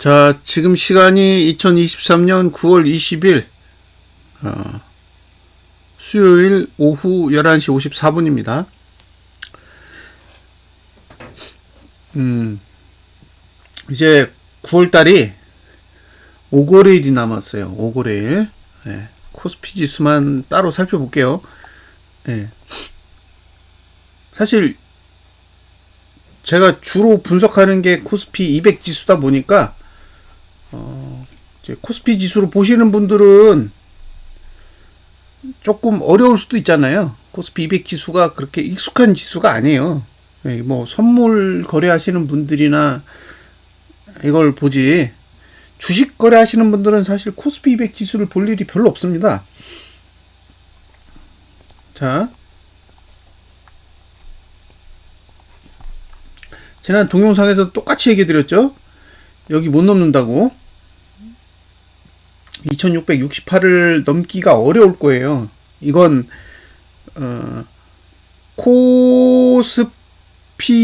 자, 지금 시간이 2023년 9월 20일, 수요일 오후 11시 54분입니다. 이제 9월달이 5거래일이 남았어요. 5거래일. 네, 코스피 지수만 따로 살펴볼게요. 네. 사실, 제가 주로 분석하는 게 코스피 200 지수다 보니까, 이제 코스피 지수로 보시는 분들은 조금 어려울 수도 있잖아요. 코스피 200 지수가 그렇게 익숙한 지수가 아니에요. 뭐 선물 거래하시는 분들이나 이걸 보지, 주식 거래하시는 분들은 사실 코스피 200 지수를 볼 일이 별로 없습니다. 자, 지난 동영상에서 똑같이 얘기 드렸죠. 여기 못 넘는다고. 2668을 넘기가 어려울 거예요. 이건 코스피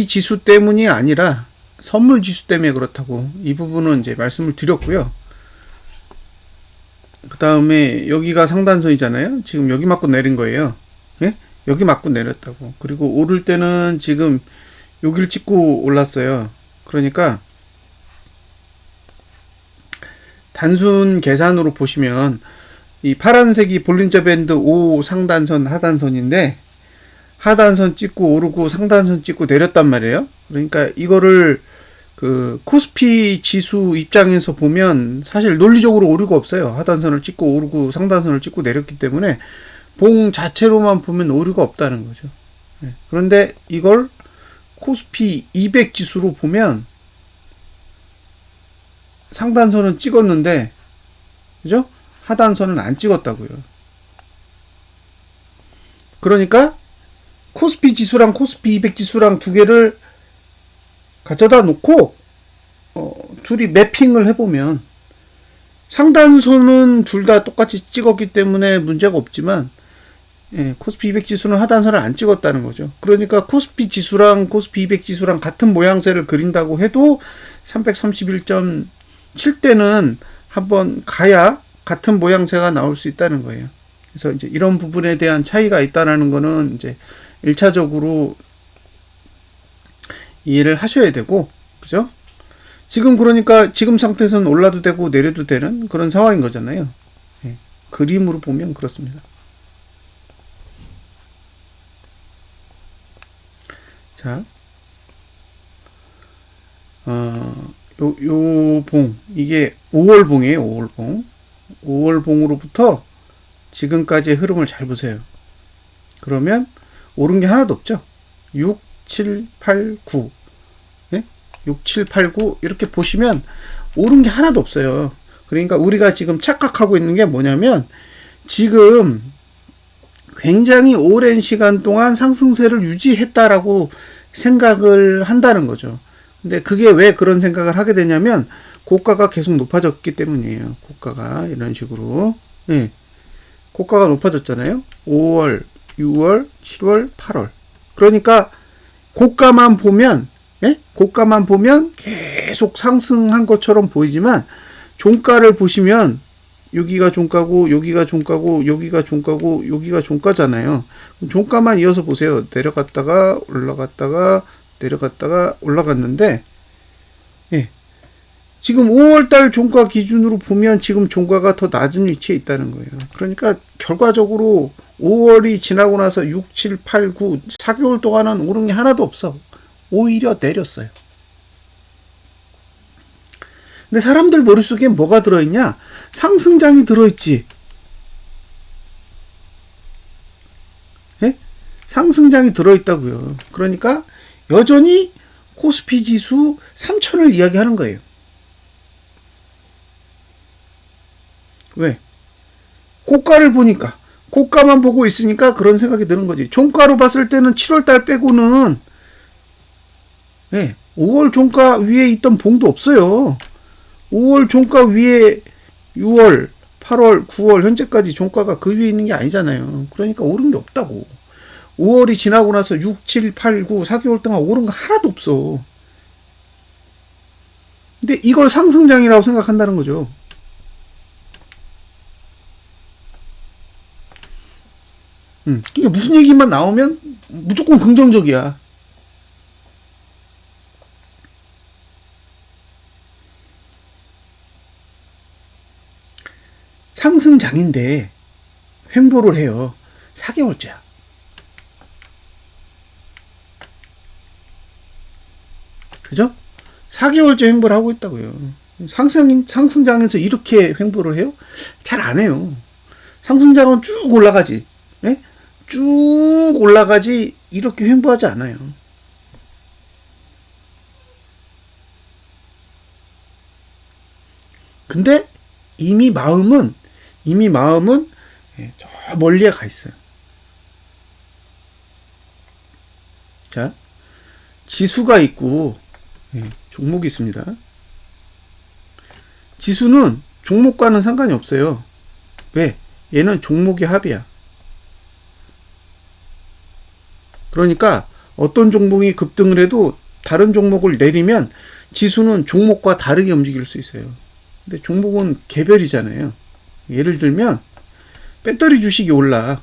지수 때문이 아니라 선물 지수 때문에 그렇다고, 이 부분은 이제 말씀을 드렸고요. 그 다음에 여기가 상단선이잖아요. 지금 여기 맞고 내린 거예요. 예? 여기 맞고 내렸다고. 그리고 오를 때는 지금 여기를 찍고 올랐어요. 그러니까 단순 계산으로 보시면 이 파란색이 볼린저 밴드 5 상단선 하단선인데, 하단선 찍고 오르고 상단선 찍고 내렸단 말이에요. 그러니까 이거를 그 코스피 지수 입장에서 보면 사실 논리적으로 오류가 없어요. 하단선을 찍고 오르고 상단선을 찍고 내렸기 때문에 봉 자체로만 보면 오류가 없다는 거죠. 그런데 이걸 코스피 200 지수로 보면 상단선은 찍었는데, 그죠? 하단선은 안 찍었다고요. 그러니까 코스피 지수랑 코스피 200 지수랑 두 개를 가져다 놓고 둘이 매핑을 해보면 상단선은 둘 다 똑같이 찍었기 때문에 문제가 없지만, 코스피 200 지수는 하단선을 안 찍었다는 거죠. 그러니까 코스피 지수랑 코스피 200 지수랑 같은 모양새를 그린다고 해도 331.7대는 한번 가야 같은 모양새가 나올 수 있다는 거예요. 그래서 이제 이런 부분에 대한 차이가 있다라는 거는 이제 1차적으로 이해를 하셔야 되고, 그죠? 지금 그러니까 지금 상태에서는 올라도 되고 내려도 되는 그런 상황인 거잖아요. 그림으로 보면 그렇습니다. 자, 요 봉, 이게 5월 봉이에요. 5월 봉. 5월 봉으로부터 지금까지의 흐름을 잘 보세요. 그러면 오른 게 하나도 없죠. 6, 7, 8, 9. 6, 7, 8, 9 이렇게 보시면 오른 게 하나도 없어요. 그러니까 우리가 지금 착각하고 있는 게 뭐냐면, 지금 굉장히 오랜 시간 동안 상승세를 유지했다라고 생각을 한다는 거죠. 근데 그게 왜 그런 생각을 하게 되냐면, 고가가 계속 높아졌기 때문이에요. 고가가 이런 식으로, 고가가 높아졌잖아요. 5월, 6월, 7월, 8월. 그러니까 고가만 보면, 고가만 보면 계속 상승한 것처럼 보이지만, 종가를 보시면 여기가 종가고 여기가 종가고 여기가 종가고 여기가 종가잖아요. 종가만 이어서 보세요. 내려갔다가 올라갔다가 내려갔다가 올라갔는데, 지금 5월달 종가 기준으로 보면 지금 종가가 더 낮은 위치에 있다는 거예요. 그러니까 결과적으로 5월이 지나고 나서 6, 7, 8, 9 4개월 동안은 오른 게 하나도 없어. 오히려 내렸어요. 근데 사람들 머릿속에 뭐가 들어있냐? 상승장이 들어있지. 상승장이 들어있다고요. 그러니까 여전히 코스피 지수 3000을 이야기하는 거예요. 왜? 고가를 보니까, 고가만 보고 있으니까 그런 생각이 드는 거지. 종가로 봤을 때는 7월달 빼고는 5월 종가 위에 있던 봉도 없어요. 5월 종가 위에 6월, 8월, 9월 현재까지 종가가 그 위에 있는 게 아니잖아요. 그러니까 오른 게 없다고. 5월이 지나고 나서 6, 7, 8, 9, 4개월 동안 오른 거 하나도 없어. 근데 이걸 상승장이라고 생각한다는 거죠. 그러니까 무슨 얘기만 나오면 무조건 긍정적이야. 상승장인데 횡보를 해요. 4개월째야. 그죠? 4개월째 횡보를 하고 있다고요. 상승장에서 이렇게 횡보를 해요? 잘 안 해요. 상승장은 쭉 올라가지. 예? 쭉 올라가지 이렇게 횡보하지 않아요. 근데 이미 마음은 저 멀리에 가 있어요. 자, 지수가 있고 종목이 있습니다. 지수는 종목과는 상관이 없어요. 왜? 얘는 종목의 합이야. 그러니까 어떤 종목이 급등을 해도 다른 종목을 내리면 지수는 종목과 다르게 움직일 수 있어요. 근데 종목은 개별이잖아요. 예를 들면 배터리 주식이 올라.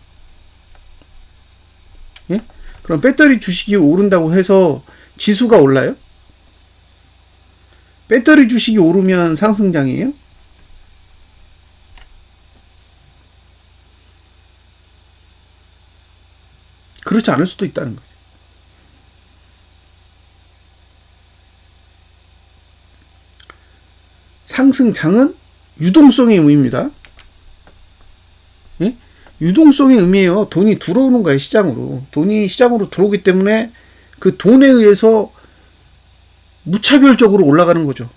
예? 그럼 배터리 주식이 오른다고 해서 지수가 올라요? 배터리 주식이 오르면 상승장이에요? 그렇지 않을 수도 있다는 거죠. 상승장은 유동성의 의미입니다. 예? 유동성의 의미예요. 돈이 들어오는 거예요, 시장으로. 돈이 시장으로 들어오기 때문에 그 돈에 의해서 무차별적으로 올라가는 거죠.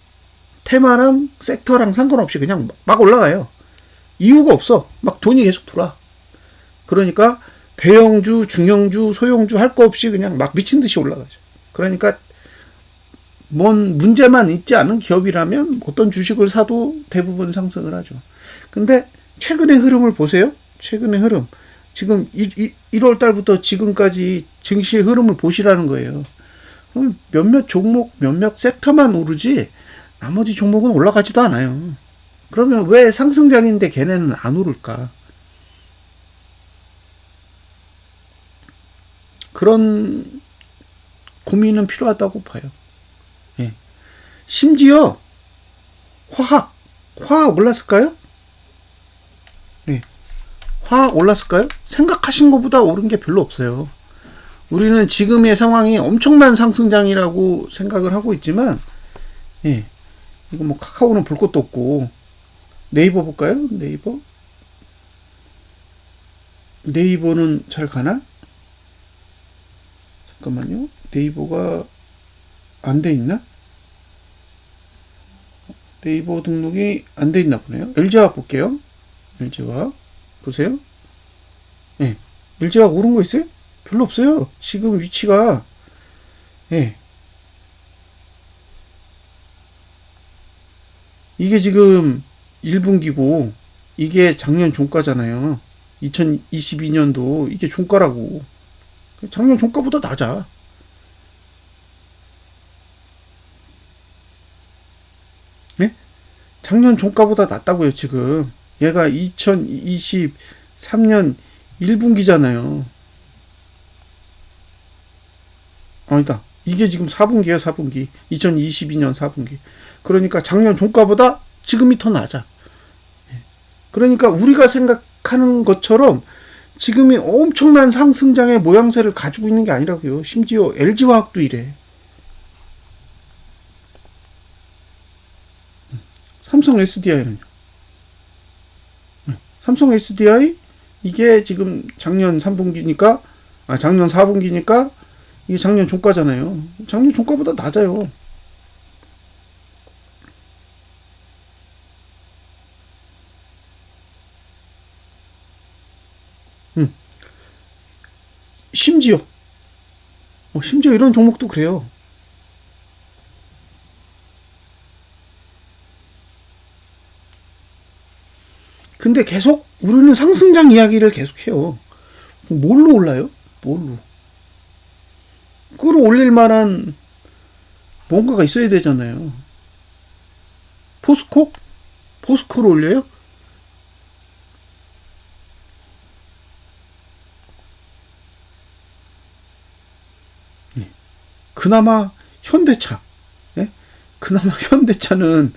테마랑 섹터랑 상관없이 그냥 막 올라가요. 이유가 없어. 막 돈이 계속 돌아. 그러니까 대형주, 중형주, 소형주 할 거 없이 그냥 막 미친 듯이 올라가죠. 그러니까 뭔 문제만 있지 않은 기업이라면 어떤 주식을 사도 대부분 상승을 하죠. 근데 최근의 흐름을 보세요. 최근의 흐름. 지금 1월 달부터 지금까지 증시의 흐름을 보시라는 거예요. 그럼 몇몇 종목, 몇몇 섹터만 오르지 나머지 종목은 올라가지도 않아요. 그러면 왜 상승장인데 걔네는 안 오를까? 그런 고민은 필요하다고 봐요. 예. 심지어 화학 올랐을까요? 예. 화학 올랐을까요? 생각하신 것보다 오른 게 별로 없어요. 우리는 지금의 상황이 엄청난 상승장이라고 생각을 하고 있지만, 예. 이거 뭐 카카오는 볼 것도 없고, 네이버 볼까요? 네이버는 잘 가나? 잠깐만요. 네이버가 안 돼 있나? 네이버 등록이 안 돼 있나 보네요. LG화학 볼게요. LG화학 보세요. 예. LG화학 오른 거 있어요? 별로 없어요. 지금 위치가 예. 이게 지금 1분기고 이게 작년 종가잖아요. 2022년도 이게 종가라고. 작년 종가보다 낮아. 네? 작년 종가보다 낮다고요, 지금. 얘가 2023년 1분기잖아요. 아니다. 이게 지금 4분기예요, 4분기. 2022년 4분기. 그러니까 작년 종가보다 지금이 더 낮아. 그러니까 우리가 생각하는 것처럼 지금이 엄청난 상승장의 모양새를 가지고 있는 게 아니라고요. 심지어 LG화학도 이래. 삼성 SDI는요. 삼성 SDI 이게 지금 작년 3분기니까 작년 4분기니까 이게 작년 종가잖아요. 작년 종가보다 낮아요. 심지어 이런 종목도 그래요. 근데 계속 우리는 상승장 이야기를 계속해요. 뭘로 올라요? 뭘로? 끌어올릴 만한 뭔가가 있어야 되잖아요. 포스코? 포스코로 올려요? 그나마 현대차, 예? 그나마 현대차는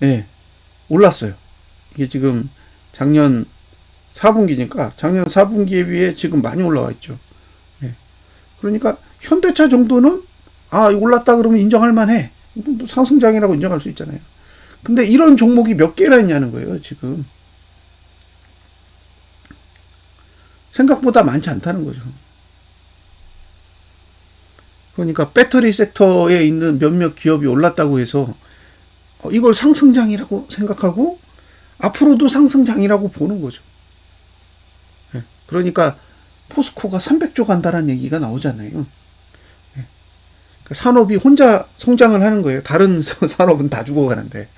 예, 올랐어요. 이게 지금 작년 4분기니까 작년 4분기에 비해 지금 많이 올라와 있죠. 예. 그러니까 현대차 정도는 올랐다 그러면 인정할 만해. 상승장이라고 인정할 수 있잖아요. 근데 이런 종목이 몇 개나 있냐는 거예요, 지금. 생각보다 많지 않다는 거죠. 그러니까 배터리 섹터에 있는 몇몇 기업이 올랐다고 해서 이걸 상승장이라고 생각하고 앞으로도 상승장이라고 보는 거죠. 예. 그러니까 포스코가 300조 간다는 얘기가 나오잖아요. 예. 그러니까 산업이 혼자 성장을 하는 거예요. 다른 산업은 다 죽어가는데.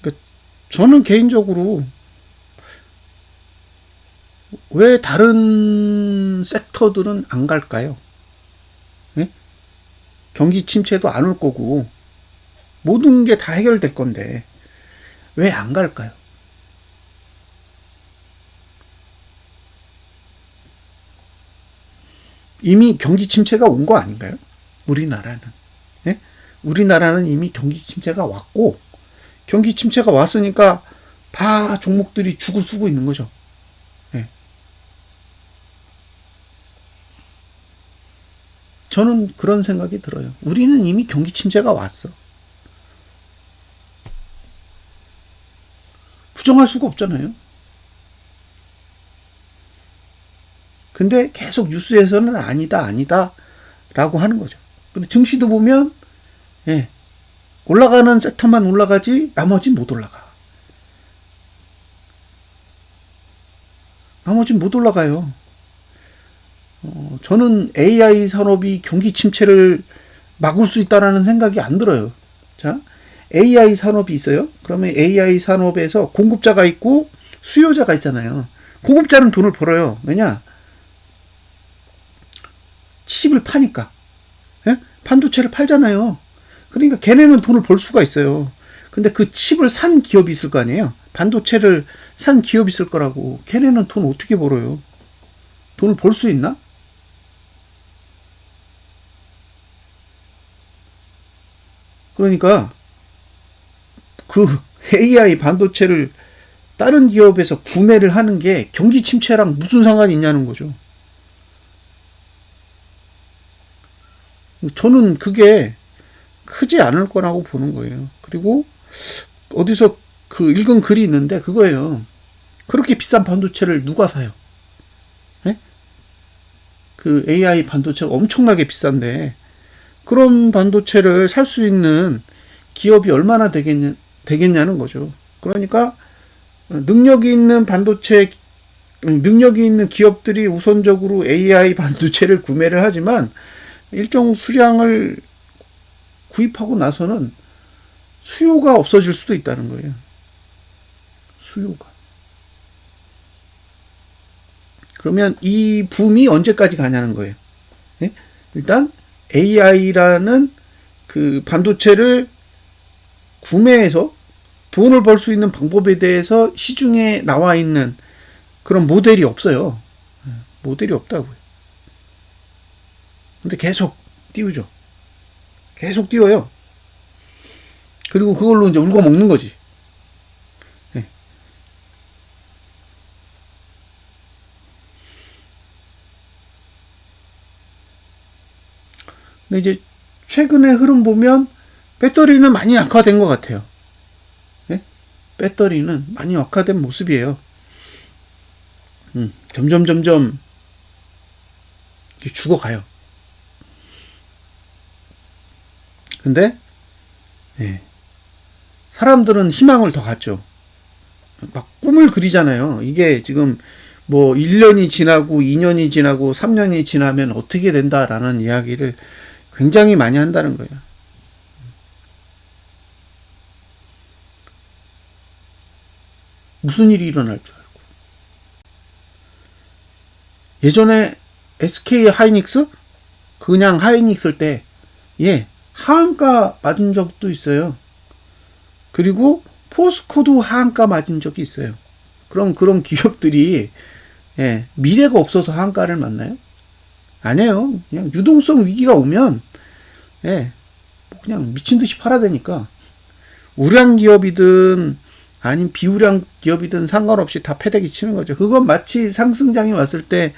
그러니까 저는 개인적으로 왜 다른 섹터들은 안 갈까요? 예? 경기 침체도 안 올 거고 모든 게 다 해결될 건데 왜 안 갈까요? 이미 경기 침체가 온 거 아닌가요? 우리나라는. 예? 우리나라는 이미 경기 침체가 왔고 경기 침체가 왔으니까 다 종목들이 죽을 쓰고 있는 거죠. 예. 저는 그런 생각이 들어요. 우리는 이미 경기 침체가 왔어. 부정할 수가 없잖아요. 근데 계속 뉴스에서는 아니다 라고 하는 거죠. 근데 증시도 보면 예, 올라가는 섹터만 올라가지 나머지는 못 올라가. 나머지는 못 올라가요. 저는 AI 산업이 경기 침체를 막을 수 있다라는 생각이 안 들어요. 자, AI 산업이 있어요. 그러면 AI 산업에서 공급자가 있고 수요자가 있잖아요. 공급자는 돈을 벌어요. 왜냐? 칩을 파니까. 예? 반도체를 팔잖아요. 그러니까 걔네는 돈을 벌 수가 있어요. 근데 그 칩을 산 기업이 있을 거 아니에요. 반도체를 산 기업이 있을 거라고. 걔네는 돈 어떻게 벌어요? 돈을 벌 수 있나? 그러니까 그 AI 반도체를 다른 기업에서 구매를 하는 게 경기 침체랑 무슨 상관이 있냐는 거죠. 저는 그게 크지 않을 거라고 보는 거예요. 그리고 어디서 그 읽은 글이 있는데 그거예요. 그렇게 비싼 반도체를 누가 사요? 예? 그 AI 반도체가 엄청나게 비싼데 그런 반도체를 살 수 있는 기업이 얼마나 되겠냐는 거죠. 그러니까 능력이 있는 능력이 있는 기업들이 우선적으로 AI 반도체를 구매를 하지만 일정 수량을 구입하고 나서는 수요가 없어질 수도 있다는 거예요. 수요가. 그러면 이 붐이 언제까지 가냐는 거예요. 네? 일단 AI라는 그 반도체를 구매해서 돈을 벌 수 있는 방법에 대해서 시중에 나와 있는 그런 모델이 없어요. 모델이 없다고요. 근데 계속 띄우죠. 계속 띄워요. 그리고 그걸로 이제 울고 먹는 거지. 네. 근데 이제 최근의 흐름 보면 배터리는 많이 악화된 것 같아요. 네? 배터리는 많이 악화된 모습이에요. 점점 이렇게 죽어가요. 근데 네. 사람들은 희망을 더 갖죠. 막 꿈을 그리잖아요. 이게 지금 뭐 1년이 지나고 2년이 지나고 3년이 지나면 어떻게 된다라는 이야기를 굉장히 많이 한다는 거예요. 무슨 일이 일어날 줄 알고. 예전에 SK 하이닉스? 그냥 하이닉스일 때, 하한가 맞은 적도 있어요. 그리고 포스코도 하한가 맞은 적이 있어요. 그럼 그런 기업들이, 미래가 없어서 하한가를 맞나요? 아니에요. 그냥 유동성 위기가 오면, 그냥 미친 듯이 팔아야 되니까. 우량 기업이든, 아니면 비우량 기업이든 상관없이 다 패대기 치는 거죠. 그건 마치 상승장이 왔을 때,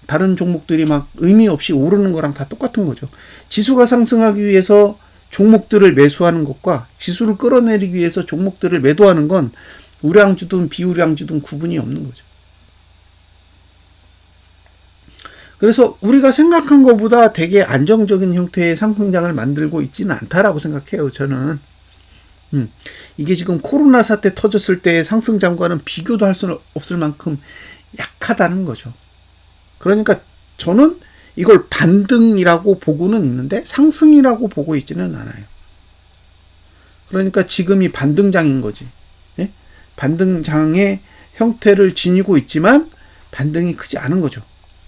다른 종목들이 막 의미 없이 오르는 거랑 다 똑같은 거죠. 지수가 상승하기 위해서 종목들을 매수하는 것과 지수를 끌어내리기 위해서 종목들을 매도하는 건 우량주든 비우량주든 구분이 없는 거죠. 그래서 우리가 생각한 것보다 되게 안정적인 형태의 상승장을 만들고 있지는 않다라고 생각해요, 저는. 이게 지금 코로나 사태 터졌을 때의 상승장과는 비교도 할 수 없을 만큼 약하다는 거죠. 그러니까 저는 이걸 반등이라고 보고는 있는데 상승이라고 보고 있지는 않아요. 그러니까 지금이 반등장인 거지. 반등장의 형태를 지니고 있지만 반등이 크지 않은 거죠.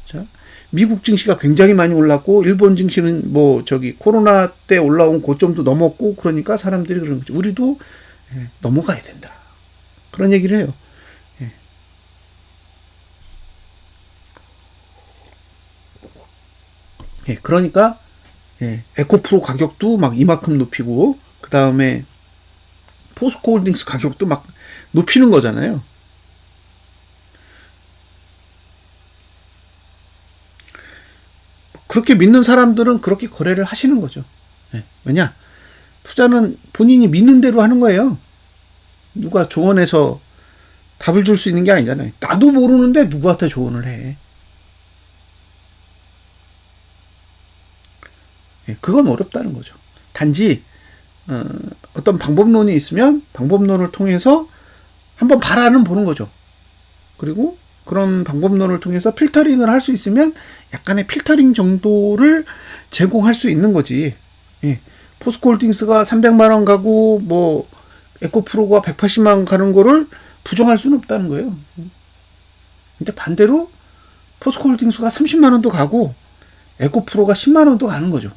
자, 미국 증시가 굉장히 많이 올랐고 일본 증시는 코로나 때 올라온 고점도 넘었고 그러니까 사람들이 그러는 거죠. 우리도 넘어가야 된다. 그런 얘기를 해요. 그러니까 에코프로 가격도 막 이만큼 높이고 그 다음에 포스코홀딩스 가격도 막 높이는 거잖아요. 그렇게 믿는 사람들은 그렇게 거래를 하시는 거죠. 왜냐? 투자는 본인이 믿는 대로 하는 거예요. 누가 조언해서 답을 줄 수 있는 게 아니잖아요. 나도 모르는데 누구한테 조언을 해. 그건 어렵다는 거죠. 단지 어떤 방법론이 있으면 방법론을 통해서 한번 발안은 보는 거죠. 그리고 그런 방법론을 통해서 필터링을 할 수 있으면 약간의 필터링 정도를 제공할 수 있는 거지. 포스코홀딩스가 300만 원 가고 에코프로가 180만 원 가는 거를 부정할 수는 없다는 거예요. 근데 반대로 포스코홀딩스가 30만 원도 가고 에코프로가 10만 원도 가는 거죠.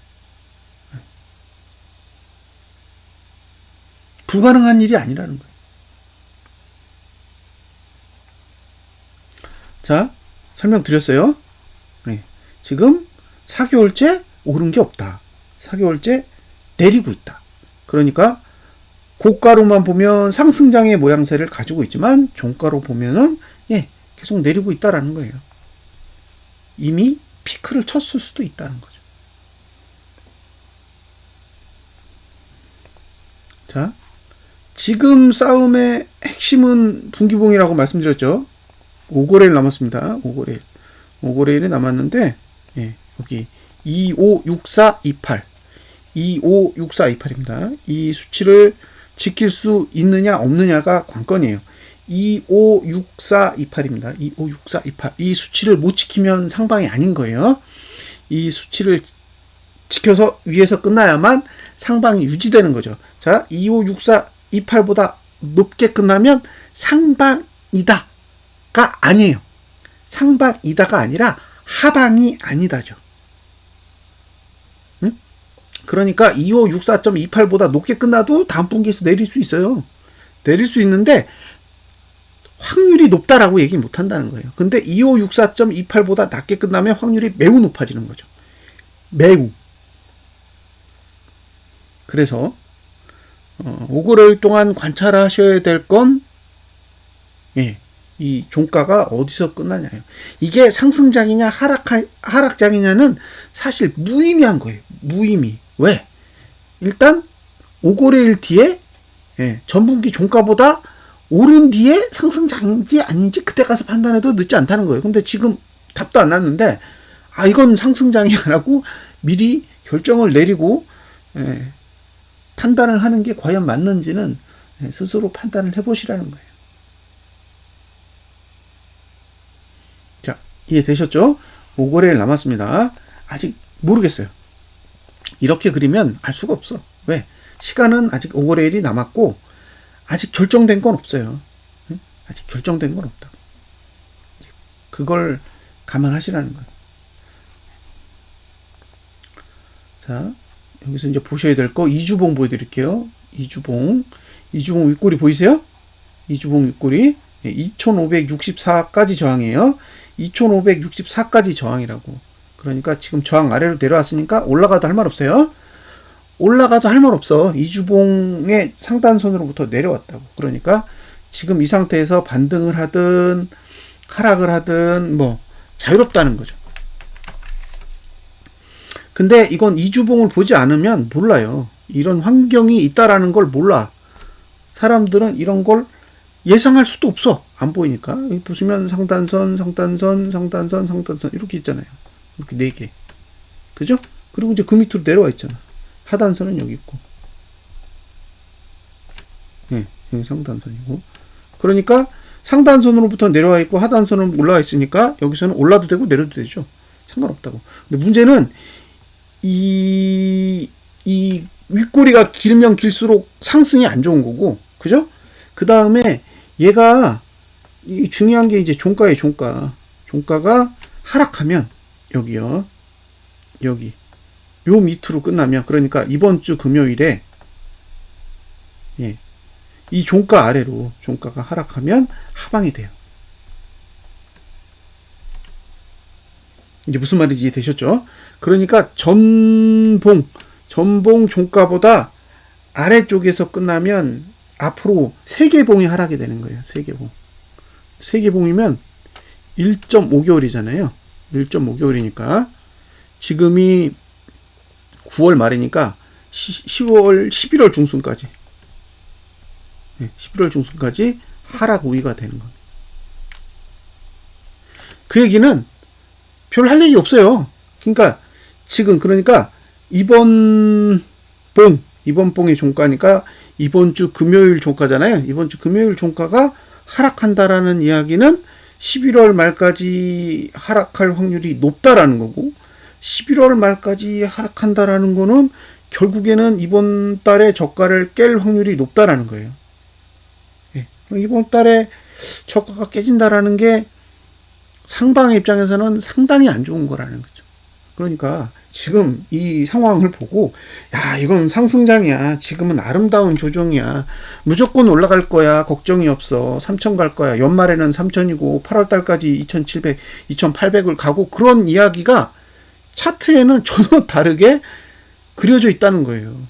불가능한 일이 아니라는 거예요. 자, 설명드렸어요. 지금 4개월째 오른 게 없다. 4개월째 내리고 있다. 그러니까 고가로만 보면 상승장의 모양새를 가지고 있지만 종가로 보면은 계속 내리고 있다라는 거예요. 이미 피크를 쳤을 수도 있다는 거죠. 자, 지금 싸움의 핵심은 분기봉이라고 말씀드렸죠. 5거래일 남았습니다. 5거래일이 남았는데 여기 256428 256428입니다. 이 수치를 지킬 수 있느냐 없느냐가 관건이에요. 256428입니다. 256428 이 수치를 못 지키면 상방이 아닌 거예요. 이 수치를 지켜서 위에서 끝나야만 상방이 유지되는 거죠. 자, 256428보다 높게 끝나면 상방이다가 아니에요. 상방이다가 아니라 하방이 아니다죠. 그러니까 2564.28보다 높게 끝나도 다음 분기에서 내릴 수 있어요. 내릴 수 있는데 확률이 높다라고 얘기 못 한다는 거예요. 근데 2564.28보다 낮게 끝나면 확률이 매우 높아지는 거죠. 매우. 그래서 5거래일 동안 관찰하셔야 될 건 이 종가가 어디서 끝나냐요. 이게 상승장이냐 하락장이냐는 사실 무의미한 거예요. 무의미. 왜? 일단 5거래일 뒤에 전분기 종가보다 오른 뒤에 상승장인지 아닌지 그때 가서 판단해도 늦지 않다는 거예요. 근데 지금 답도 안 났는데 이건 상승장이라고 미리 결정을 내리고 판단을 하는 게 과연 맞는지는 스스로 판단을 해보시라는 거예요. 자, 이해되셨죠? 5거래일 남았습니다. 아직 모르겠어요. 이렇게 그리면 알 수가 없어. 왜? 시간은 아직 5거래일이 남았고 아직 결정된 건 없어요. 아직 결정된 건 없다. 그걸 감안하시라는 거예요. 자, 여기서 이제 보셔야 될 거 이주봉 보여드릴게요. 이주봉 윗꼬리 보이세요? 이주봉 윗꼬리 2564까지 저항이에요. 2564까지 저항이라고. 그러니까 지금 저항 아래로 내려왔으니까 올라가도 할 말 없어요. 올라가도 할 말 없어. 이주봉의 상단선으로부터 내려왔다고. 그러니까 지금 이 상태에서 반등을 하든 하락을 하든 뭐 자유롭다는 거죠. 근데 이건 이주봉을 보지 않으면 몰라요. 이런 환경이 있다라는 걸 몰라. 사람들은 이런 걸 예상할 수도 없어. 안 보이니까. 여기 보시면 상단선 이렇게 있잖아요. 이렇게 4개. 그죠? 그리고 이제 그 밑으로 내려와 있잖아. 하단선은 여기 있고. 예, 여기 상단선이고. 그러니까 상단선으로부터 내려와 있고 하단선으로 올라와 있으니까 여기서는 올라도 되고 내려도 되죠. 상관없다고. 근데 문제는 이 윗꼬리가 길면 길수록 상승이 안 좋은 거고, 그죠? 그 다음에 얘가 중요한 게 이제 종가예요. 종가가 하락하면 여기요, 여기 요 밑으로 끝나면, 그러니까 이번 주 금요일에 예, 이 종가 아래로 종가가 하락하면 하방이 돼요. 이제 무슨 말인지 이해되셨죠? 그러니까 전봉 종가보다 아래쪽에서 끝나면 앞으로 세계봉이 하락이 되는 거예요. 세계봉이면 1.5개월이잖아요. 1.5개월이니까 지금이 9월 말이니까 11월 중순까지 11월 중순까지 하락 우위가 되는 겁니다. 그 얘기는 별 할 얘기 없어요. 그러니까 지금 이번 봉의 종가니까 이번 주 금요일 종가잖아요. 이번 주 금요일 종가가 하락한다라는 이야기는 11월 말까지 하락할 확률이 높다라는 거고, 11월 말까지 하락한다라는 거는 결국에는 이번 달에 저가를 깰 확률이 높다라는 거예요. 예. 이번 달에 저가가 깨진다라는 게 상방의 입장에서는 상당히 안 좋은 거라는 거죠. 그러니까 지금 이 상황을 보고, 야, 이건 상승장이야. 지금은 아름다운 조정이야. 무조건 올라갈 거야. 걱정이 없어. 3,000 갈 거야. 연말에는 3,000이고 8월 달까지 2,700, 2,800을 가고, 그런 이야기가 차트에는 전혀 다르게 그려져 있다는 거예요.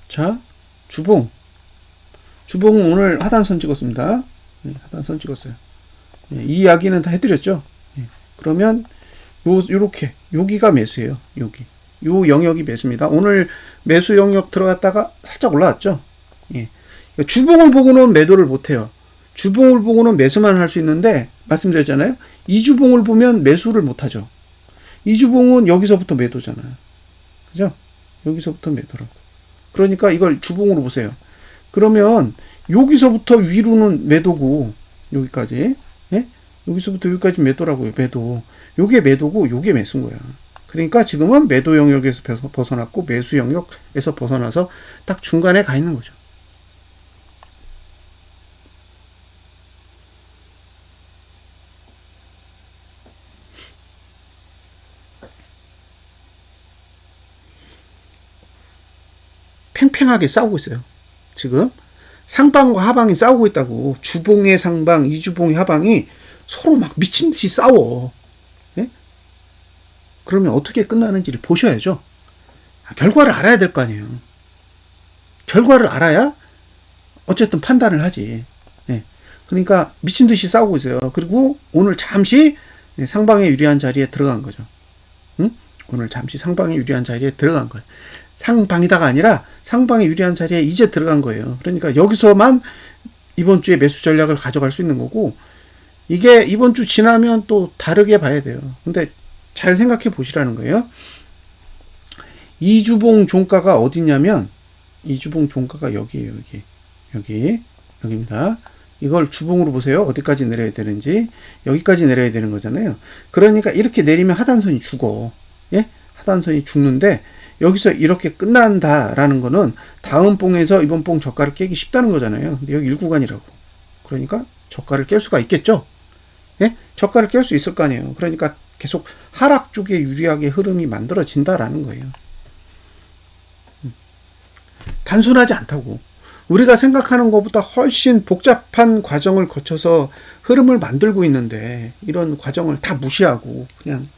자, 주봉은 오늘 하단선 찍었습니다. 네, 하단선 찍었어요. 네, 이 이야기는 다 해드렸죠. 네, 그러면 요렇게 여기가 매수예요. 여기 요 영역이 매수입니다. 오늘 매수 영역 들어갔다가 살짝 올라왔죠. 예. 주봉을 보고는 매도를 못해요. 주봉을 보고는 매수만 할 수 있는데, 말씀드렸잖아요. 이주봉을 보면 매수를 못하죠. 이주봉은 여기서부터 매도잖아요. 그죠? 여기서부터 매도라고. 그러니까 이걸 주봉으로 보세요. 그러면 여기서부터 위로는 매도고, 여기까지, 예? 여기서부터 여기까지 매도라고요. 매도. 요게 매도고 요게 매수인 거야. 그러니까 지금은 매도 영역에서 벗어났고 매수 영역에서 벗어나서 딱 중간에 가 있는 거죠. 팽팽하게 싸우고 있어요. 지금 상방과 하방이 싸우고 있다고. 주봉의 상방, 이주봉의 하방이 서로 막 미친 듯이 싸워. 예? 그러면 어떻게 끝나는지를 보셔야죠. 결과를 알아야 될 거 아니에요. 결과를 알아야 어쨌든 판단을 하지. 예. 그러니까 미친 듯이 싸우고 있어요. 그리고 오늘 잠시 상방에 유리한 자리에 들어간 거죠. 응? 오늘 잠시 상방에 유리한 자리에 들어간 거예요. 상방이다가 아니라 상방에 유리한 자리에 이제 들어간 거예요. 그러니까 여기서만 이번 주에 매수 전략을 가져갈 수 있는 거고, 이게 이번 주 지나면 또 다르게 봐야 돼요. 근데 잘 생각해 보시라는 거예요. 이주봉 종가가 어디냐면, 이주봉 종가가 여기에요. 여기입니다. 이걸 주봉으로 보세요. 어디까지 내려야 되는지. 여기까지 내려야 되는 거잖아요. 그러니까 이렇게 내리면 하단선이 죽어. 예? 하단선이 죽는데, 여기서 이렇게 끝난다라는 거는 다음 봉에서 이번 봉 저가를 깨기 쉽다는 거잖아요. 근데 여기 1구간이라고. 그러니까 저가를 깰 수가 있겠죠. 예? 저가를 깰 수 있을 거 아니에요. 그러니까 계속 하락 쪽에 유리하게 흐름이 만들어진다라는 거예요. 단순하지 않다고. 우리가 생각하는 것보다 훨씬 복잡한 과정을 거쳐서 흐름을 만들고 있는데 이런 과정을 다 무시하고 그냥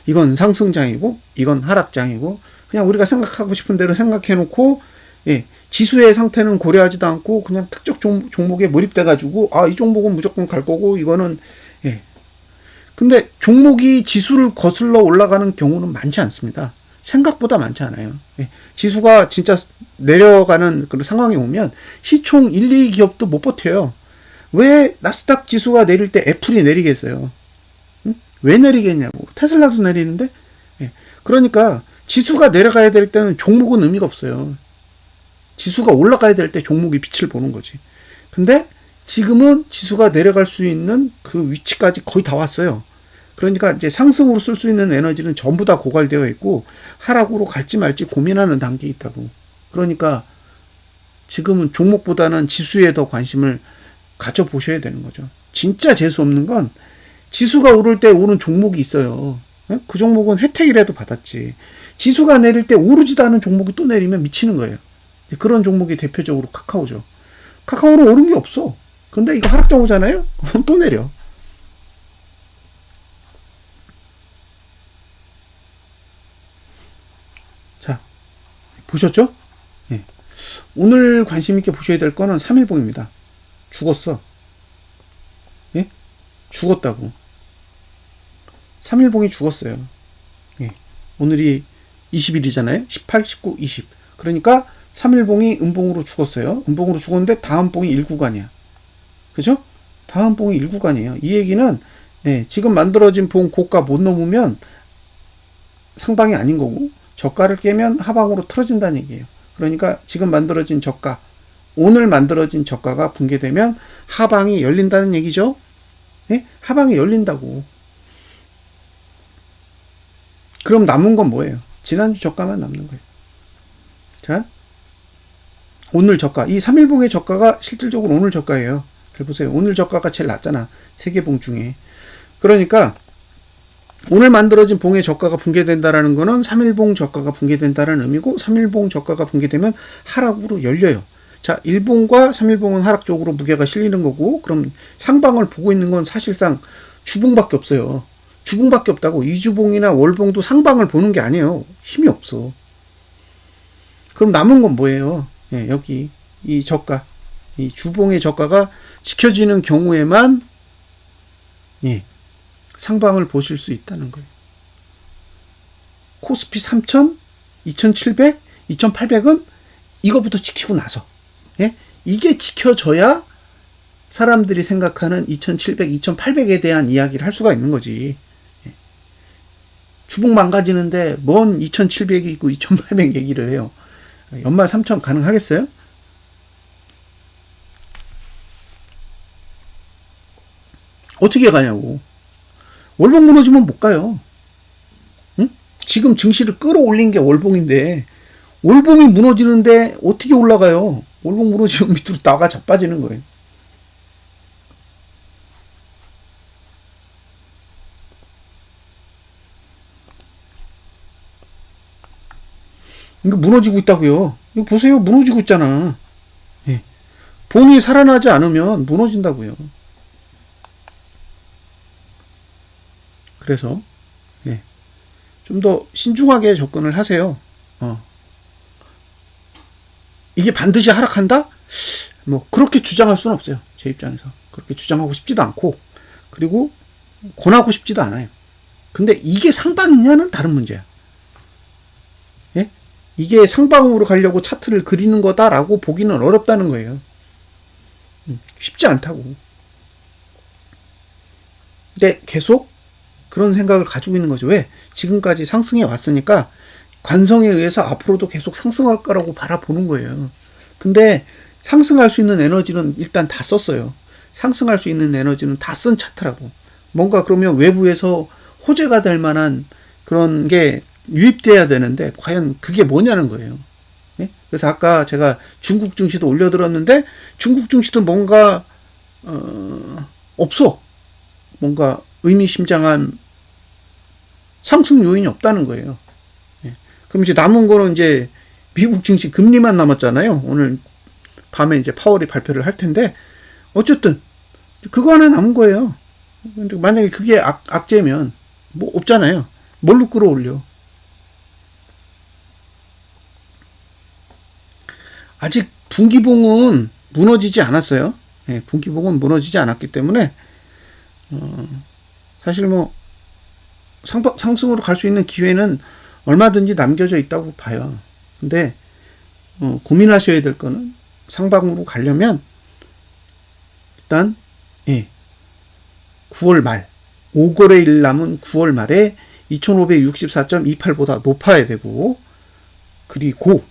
이건 상승장이고 이건 하락장이고 그냥 우리가 생각하고 싶은 대로 생각해 놓고 지수의 상태는 고려하지도 않고 그냥 특정 종목에 몰입돼 가지고 이 종목은 무조건 갈 거고 이거는 근데 종목이 지수를 거슬러 올라가는 경우는 많지 않습니다. 생각보다 많지 않아요. 지수가 진짜 내려가는 그런 상황이 오면 시총 1, 2기업도 못 버텨요. 왜 나스닥 지수가 내릴 때 애플이 내리겠어요? 왜 내리겠냐고. 테슬라도 내리는데? 그러니까 지수가 내려가야 될 때는 종목은 의미가 없어요. 지수가 올라가야 될 때 종목이 빛을 보는 거지. 근데 지금은 지수가 내려갈 수 있는 그 위치까지 거의 다 왔어요. 그러니까 이제 상승으로 쓸 수 있는 에너지는 전부 다 고갈되어 있고 하락으로 갈지 말지 고민하는 단계에 있다고. 그러니까 지금은 종목보다는 지수에 더 관심을 가져보셔야 되는 거죠. 진짜 재수 없는 건 지수가 오를 때 오른 종목이 있어요. 그 종목은 혜택이라도 받았지. 지수가 내릴 때 오르지도 않은 종목이 또 내리면 미치는 거예요. 그런 종목이 대표적으로 카카오죠. 카카오는 오른 게 없어. 근데 이거 하락장 오잖아요? 또 내려. 자, 보셨죠? 오늘 관심 있게 보셔야 될 거는 3일봉입니다. 죽었어. 죽었다고. 3일봉이 죽었어요. 오늘이 20일이잖아요. 18, 19, 20. 그러니까 3일봉이 음봉으로 죽었어요. 음봉으로 죽었는데 다음 봉이 1구간이야. 그죠? 다음 봉이 1구간이에요. 이 얘기는 지금 만들어진 봉 고가 못 넘으면 상방이 아닌 거고 저가를 깨면 하방으로 틀어진다는 얘기예요. 그러니까 지금 만들어진 저가, 오늘 만들어진 저가가 붕괴되면 하방이 열린다는 얘기죠. 하방이 열린다고. 그럼 남은 건 뭐예요? 지난주 저가만 남는 거예요. 자, 오늘 저가. 이 3일봉의 저가가 실질적으로 오늘 저가예요. 잘 보세요. 오늘 저가가 제일 낮잖아. 3개 봉 중에. 그러니까 오늘 만들어진 봉의 저가가 붕괴된다라는 거는 3일봉 저가가 붕괴된다라는 의미고 3일봉 저가가 붕괴되면 하락으로 열려요. 자, 1봉과 3일봉은 하락 쪽으로 무게가 실리는 거고 그럼 상방을 보고 있는 건 사실상 주봉밖에 없어요. 주봉밖에 없다고. 이주봉이나 월봉도 상방을 보는 게 아니에요. 힘이 없어. 그럼 남은 건 뭐예요? 여기 이 저가, 이 주봉의 저가가 지켜지는 경우에만 상방을 보실 수 있다는 거예요. 코스피 3000, 2700, 2800은 이거부터 지키고 나서 이게 지켜져야 사람들이 생각하는 2700, 2800에 대한 이야기를 할 수가 있는 거지. 주봉 망가지는데 뭔 2700이 있고 2800 얘기를 해요. 연말 3000 가능하겠어요? 어떻게 가냐고. 월봉 무너지면 못 가요. 응? 지금 증시를 끌어올린 게 월봉인데 월봉이 무너지는데 어떻게 올라가요? 월봉 무너지면 밑으로 나가 자빠지는 거예요. 이거 무너지고 있다고요. 이거 보세요. 무너지고 있잖아. 봉이 살아나지 않으면 무너진다고요. 그래서 좀 더 신중하게 접근을 하세요. 이게 반드시 하락한다? 뭐 그렇게 주장할 수는 없어요. 제 입장에서. 그렇게 주장하고 싶지도 않고 그리고 권하고 싶지도 않아요. 근데 이게 상방이냐는 다른 문제야. 이게 상방으로 가려고 차트를 그리는 거다라고 보기는 어렵다는 거예요. 쉽지 않다고. 근데 계속 그런 생각을 가지고 있는 거죠. 왜? 지금까지 상승해 왔으니까 관성에 의해서 앞으로도 계속 상승할 거라고 바라보는 거예요. 근데 상승할 수 있는 에너지는 일단 다 썼어요. 상승할 수 있는 에너지는 다 쓴 차트라고. 뭔가 그러면 외부에서 호재가 될 만한 그런 게 유입돼야 되는데 과연 그게 뭐냐는 거예요. 그래서 아까 제가 중국 증시도 올려들었는데 중국 증시도 뭔가 없어. 뭔가 의미심장한 상승 요인이 없다는 거예요. 예. 그럼 이제 남은 거는 이제 미국 증시 금리만 남았잖아요. 오늘 밤에 이제 파월이 발표를 할 텐데, 어쨌든 그거 하나 남은 거예요. 근데 만약에 그게 악재면 뭐 없잖아요. 뭘로 끌어올려? 아직 분기봉은 무너지지 않았어요. 예, 분기봉은 무너지지 않았기 때문에 사실 뭐 상승으로 갈 수 있는 기회는 얼마든지 남겨져 있다고 봐요. 근데 고민하셔야 될 거는 상방으로 가려면 일단 9월 말 5거래일 남은 9월 말에 2564.28보다 높아야 되고, 그리고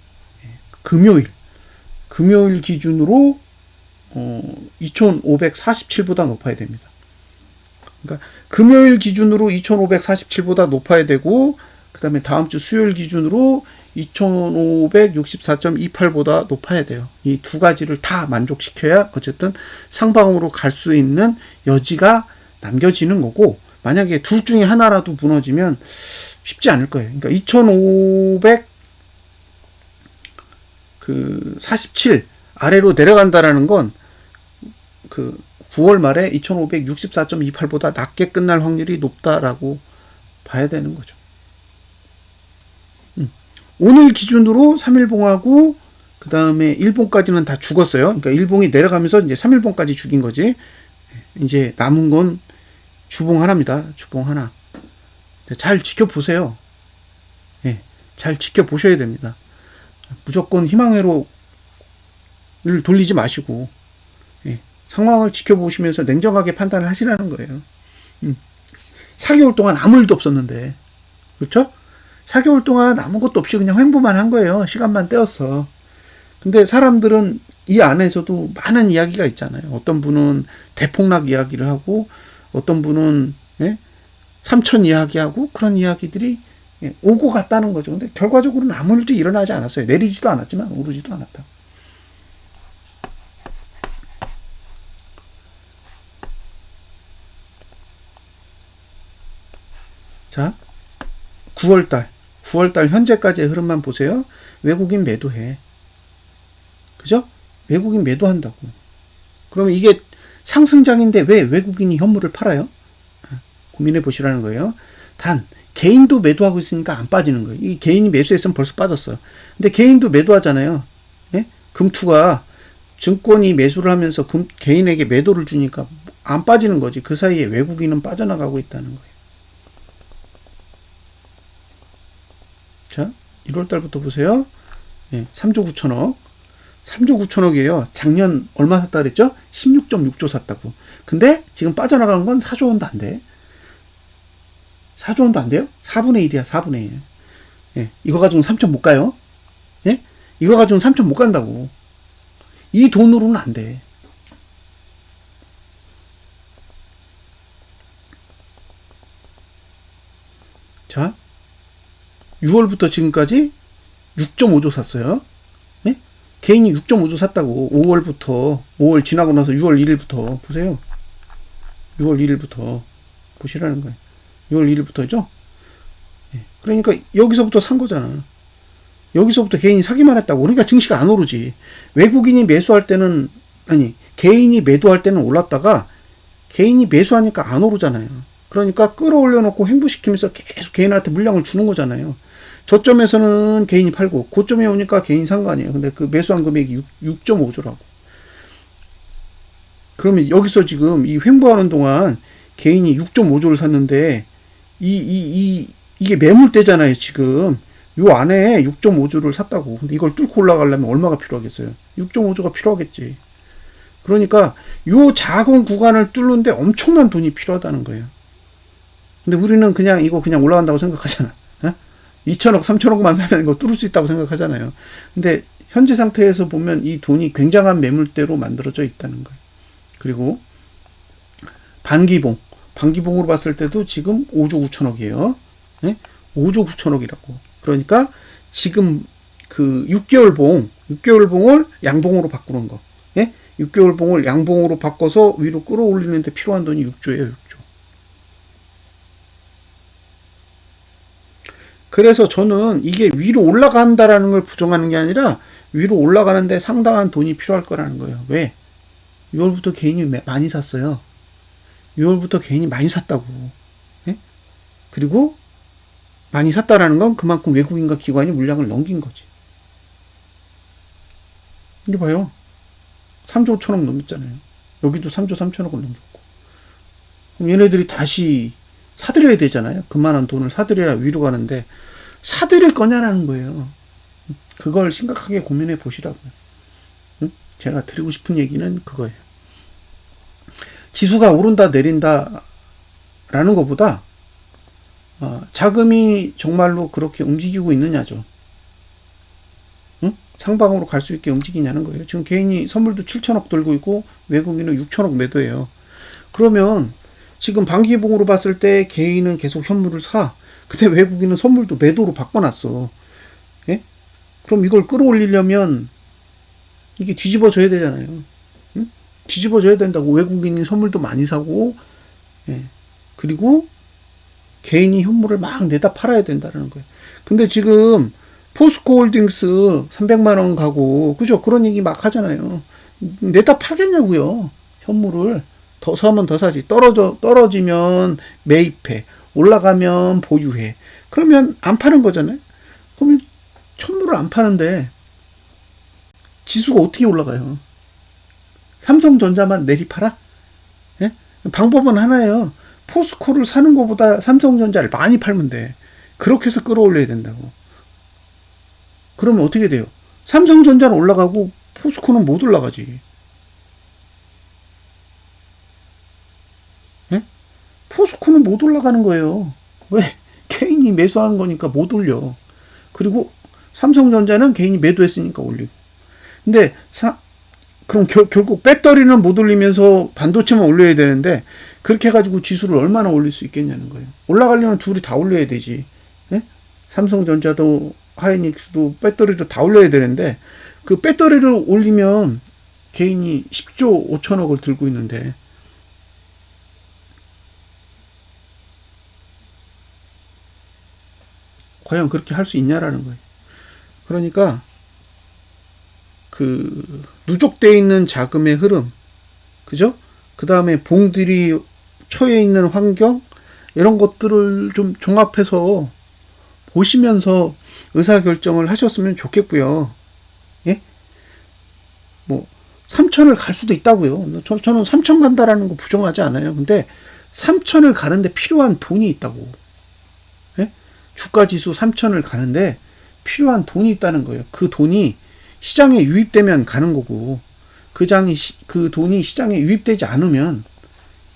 금요일 기준으로 2547보다 높아야 됩니다. 그러니까 금요일 기준으로 2547보다 높아야 되고, 그 다음에 다음 주 수요일 기준으로 2564.28보다 높아야 돼요. 이 두 가지를 다 만족시켜야 어쨌든 상방으로 갈 수 있는 여지가 남겨지는 거고, 만약에 둘 중에 하나라도 무너지면 쉽지 않을 거예요. 그러니까 2547 아래로 내려간다라는 건 그 9월 말에 2564.28보다 낮게 끝날 확률이 높다라고 봐야 되는 거죠. 오늘 기준으로 3일봉하고 그 다음에 일봉까지는 다 죽었어요. 그러니까 일봉이 내려가면서 이제 3일봉까지 죽인 거지. 이제 남은 건 주봉 하나입니다. 주봉 하나. 잘 지켜보세요. 예, 잘 지켜보셔야 됩니다. 무조건 희망회로를 돌리지 마시고, 상황을 지켜보시면서 냉정하게 판단을 하시라는 거예요. 4개월 동안 아무 일도 없었는데, 그렇죠? 4개월 동안 아무것도 없이 그냥 횡보만 한 거예요. 시간만 때웠어. 근데 사람들은 이 안에서도 많은 이야기가 있잖아요. 어떤 분은 대폭락 이야기를 하고, 어떤 분은 삼천 이야기하고, 그런 이야기들이 오고 갔다는 거죠. 근데 결과적으로는 아무 일도 일어나지 않았어요. 내리지도 않았지만 오르지도 않았다. 자, 9월달 현재까지의 흐름만 보세요. 외국인 매도해. 그죠? 외국인 매도한다고. 그러면 이게 상승장인데 왜 외국인이 현물을 팔아요? 고민해 보시라는 거예요. 단 개인도 매도하고 있으니까 안 빠지는 거예요. 이 개인이 매수했으면 벌써 빠졌어요. 근데 개인도 매도하잖아요. 예? 금투가 증권이 매수를 하면서 개인에게 매도를 주니까 안 빠지는 거지. 그 사이에 외국인은 빠져나가고 있다는 거예요. 자, 1월달부터 보세요. 3조 9천억. 3조 9천억이에요. 작년 얼마 샀다 그랬죠? 16.6조 샀다고. 근데 지금 빠져나간 건 4조 원도 안 돼. 4조 원도 안 돼요? 4분의 1이야, 4분의 1. 이거 가지고는 3천 못 가요. 이거 가지고는 3천 못 간다고. 이 돈으로는 안 돼. 자, 6월부터 지금까지 6.5조 샀어요. 개인이 6.5조 샀다고. 5월 지나고 나서 6월 1일부터 보세요. 6월 1일부터 보시라는 거예요. 6월 1일부터죠. 그러니까 여기서부터 산 거잖아. 여기서부터 개인이 사기만 했다고. 그러니까 증시가 안 오르지. 외국인이 매수할 때는, 개인이 매도할 때는 올랐다가 개인이 매수하니까 안 오르잖아요. 그러니까 끌어올려 놓고 횡보시키면서 계속 개인한테 물량을 주는 거잖아요. 저점에서는 개인이 팔고 고점에 오니까 개인 산 거 아니에요. 근데 그 매수한 금액이 6.5조라고. 그러면 여기서 지금 이 횡보하는 동안 개인이 6.5조를 샀는데 이게 매물대잖아요. 지금 요 안에 6.5조를 샀다고. 근데 이걸 뚫고 올라가려면 얼마가 필요하겠어요? 6.5조가 필요하겠지. 그러니까 요 작은 구간을 뚫는데 엄청난 돈이 필요하다는 거예요. 근데 우리는 그냥 이거 그냥 올라간다고 생각하잖아. 2천억, 3천억만 사면 이거 뚫을 수 있다고 생각하잖아요. 근데 현재 상태에서 보면 이 돈이 굉장한 매물대로 만들어져 있다는 거예요. 그리고 반기봉으로 봤을 때도 지금 5조 9천억이에요. 5조 9천억이라고. 그러니까 지금 그 6개월 봉을 양봉으로 바꾸는 거. 6개월 봉을 양봉으로 바꿔서 위로 끌어올리는데 필요한 돈이 6조예요, 6조. 그래서 저는 이게 위로 올라간다라는 걸 부정하는 게 아니라 위로 올라가는데 상당한 돈이 필요할 거라는 거예요. 왜? 6월부터 개인이 많이 샀어요. 6월부터 개인이 많이 샀다고. 예? 그리고 많이 샀다라는 건 그만큼 외국인과 기관이 물량을 넘긴 거지. 이거 봐요. 3조 5천억 넘겼잖아요. 여기도 3조 3천억을 넘겼고. 그럼 얘네들이 다시 사들여야 되잖아요. 그만한 돈을 사들여야 위로 가는데 사들일 거냐라는 거예요. 그걸 심각하게 고민해 보시라고요. 제가 드리고 싶은 얘기는 그거예요. 지수가 오른다 내린다 라는 것보다 자금이 정말로 그렇게 움직이고 있느냐죠. 상방으로 갈 수 있게 움직이냐는 거예요. 지금 개인이 선물도 7천억 들고 있고 외국인은 6천억 매도해요. 그러면 지금 반기봉으로 봤을 때 개인은 계속 현물을 사. 근데 외국인은 선물도 매도로 바꿔놨어. 예? 그럼 이걸 끌어올리려면 이게 뒤집어져야 되잖아요. 응? 뒤집어져야 된다고. 외국인이 선물도 많이 사고, 예. 그리고 개인이 현물을 막 내다 팔아야 된다는 거예요. 근데 지금 포스코 홀딩스 300만 원 가고, 그죠? 그런 얘기 막 하잖아요. 내다 팔겠냐고요. 현물을. 더 사면 더 사지. 떨어지면 매입해. 올라가면 보유해. 그러면 안 파는 거잖아요. 그러면 현물을 안 파는데 지수가 어떻게 올라가요? 삼성전자만 내리팔아? 예? 방법은 하나예요. 포스코를 사는 것보다 삼성전자를 많이 팔면 돼. 그렇게 해서 끌어올려야 된다고. 그러면 어떻게 돼요? 삼성전자는 올라가고 포스코는 못 올라가지. 예? 포스코는 못 올라가는 거예요. 왜? 개인이 매수한 거니까 못 올려. 그리고 삼성전자는 개인이 매도했으니까 올리고. 근데 그럼 결국 배터리는 못 올리면서 반도체만 올려야 되는데 그렇게 해가지고 지수를 얼마나 올릴 수 있겠냐는 거예요. 올라가려면 둘이 다 올려야 되지. 예? 삼성전자도 하이닉스도 배터리도 다 올려야 되는데 그 배터리를 올리면 개인이 10조 5천억을 들고 있는데 과연 그렇게 할 수 있냐라는 거예요. 그러니까 그 누적되어 있는 자금의 흐름, 그죠? 그 다음에 봉들이 처해 있는 환경 이런 것들을 좀 종합해서 보시면서 의사결정을 하셨으면 좋겠고요. 예? 뭐 3천을 갈 수도 있다고요. 저는 3천 간다라는 거 부정하지 않아요. 근데 3천을 가는데 필요한 돈이 있다고. 예? 주가지수 3천을 가는데 필요한 돈이 있다는 거예요. 그 돈이 시장에 유입되면 가는 거고 그 돈이 시장에 유입되지 않으면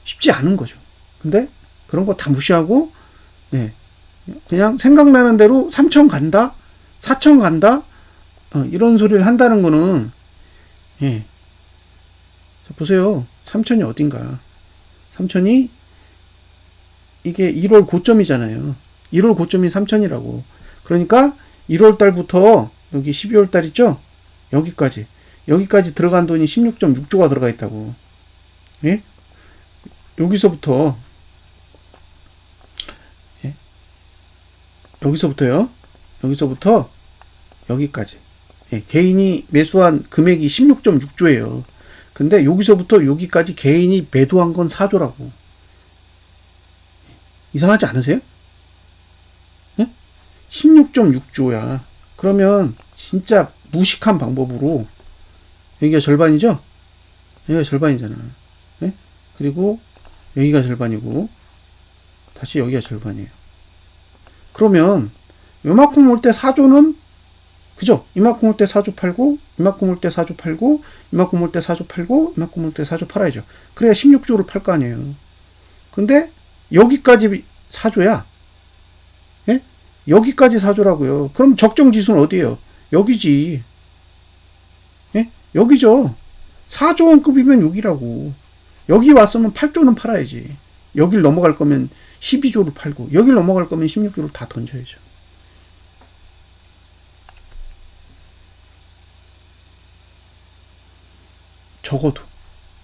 쉽지 않은 거죠. 근데 그런 거 다 무시하고 예, 그냥 생각나는 대로 3천 간다, 4천 간다 이런 소리를 한다는 거는 예, 자, 보세요. 3천이 어딘가. 3천이 이게 1월 고점이잖아요. 1월 고점이 3천이라고. 그러니까 1월 달부터 여기 12월 달 있죠? 여기까지 들어간 돈이 16.6조가 들어가 있다고. 예? 여기서부터 예? 여기서부터 여기까지. 예, 개인이 매수한 금액이 16.6조예요. 근데 여기서부터 여기까지 개인이 매도한 건 4조라고. 이상하지 않으세요? 예? 16.6조야. 그러면 진짜 무식한 방법으로 여기가 절반이죠? 여기가 절반이잖아. 네? 그리고 여기가 절반이고 다시 여기가 절반이에요. 그러면 이만큼 올 때 4조는 그죠? 이만큼 올 때 4조 팔고 이만큼 올 때 4조 팔고 이만큼 올 때 4조 팔고 이만큼 올 때 4조 팔아야죠. 그래야 16조를 팔 거 아니에요. 근데 여기까지 4조야. 예? 여기까지 4조라고요. 그럼 적정 지수는 어디예요? 여기지. 예? 여기죠. 4조 원급이면 여기라고. 여기 왔으면 8조는 팔아야지. 여길 넘어갈 거면 12조를 팔고 여길 넘어갈 거면 16조를 다 던져야죠.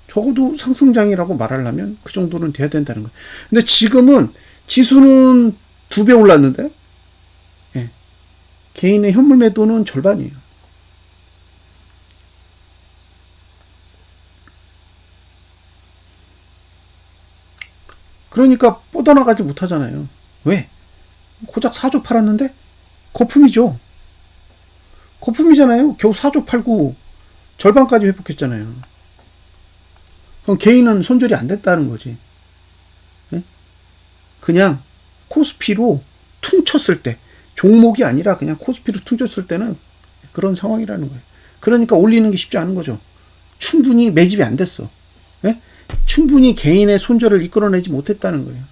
적어도 상승장이라고 말하려면 그 정도는 돼야 된다는 거예요. 근데 지금은 지수는 2배 올랐는데, 예, 개인의 현물 매도는 절반이에요. 그러니까 뻗어나가지 못하잖아요. 왜? 고작 4조 팔았는데? 거품이죠. 거품이잖아요. 겨우 4조 팔고 절반까지 회복했잖아요. 그럼 개인은 손절이 안 됐다는 거지. 네? 그냥 코스피로 퉁쳤을 때, 종목이 아니라 그냥 코스피로 퉁쳤을 때는 그런 상황이라는 거예요. 그러니까 올리는 게 쉽지 않은 거죠. 충분히 매집이 안 됐어. 네? 충분히 개인의 손절을 이끌어내지 못했다는 거예요.